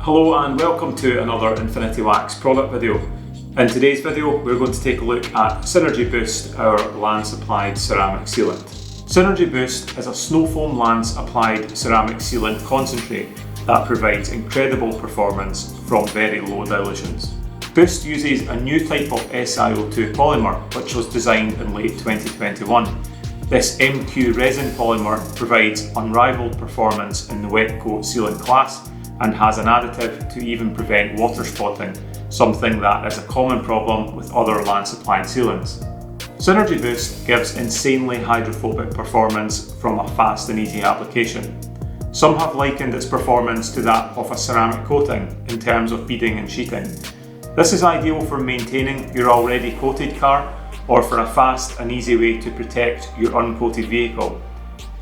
Hello and welcome to another Infinity Wax product video. In today's video we're going to take a look at Synergy Boost, our lance applied ceramic sealant. Synergy Boost is a snowfoam lance applied ceramic sealant concentrate that provides incredible performance from very low dilutions. Boost uses a new type of SiO2 polymer which was designed in late 2021. This MQ resin polymer provides unrivaled performance in the wet coat sealant class and has an additive to even prevent water spotting, something that is a common problem with other lance applied sealants. Synergy Boost gives insanely hydrophobic performance from a fast and easy application. Some have likened its performance to that of a ceramic coating in terms of beading and sheeting. This is ideal for maintaining your already coated car or for a fast and easy way to protect your uncoated vehicle.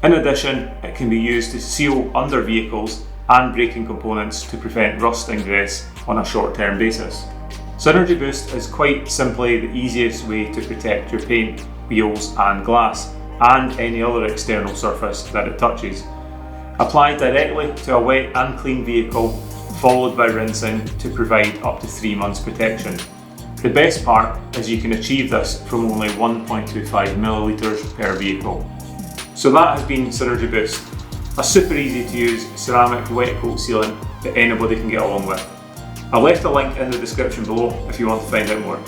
In addition, it can be used to seal under vehicles and braking components to prevent rust ingress on a short-term basis. Synergy Boost is quite simply the easiest way to protect your paint, wheels and glass, and any other external surface that it touches. Apply directly to a wet and clean vehicle, followed by rinsing to provide up to 3 months protection. The best part is you can achieve this from only 1.25 millilitres per vehicle. So that has been Synergy Boost, a super easy to use ceramic wet coat sealant that anybody can get along with. I've left a link in the description below if you want to find out more.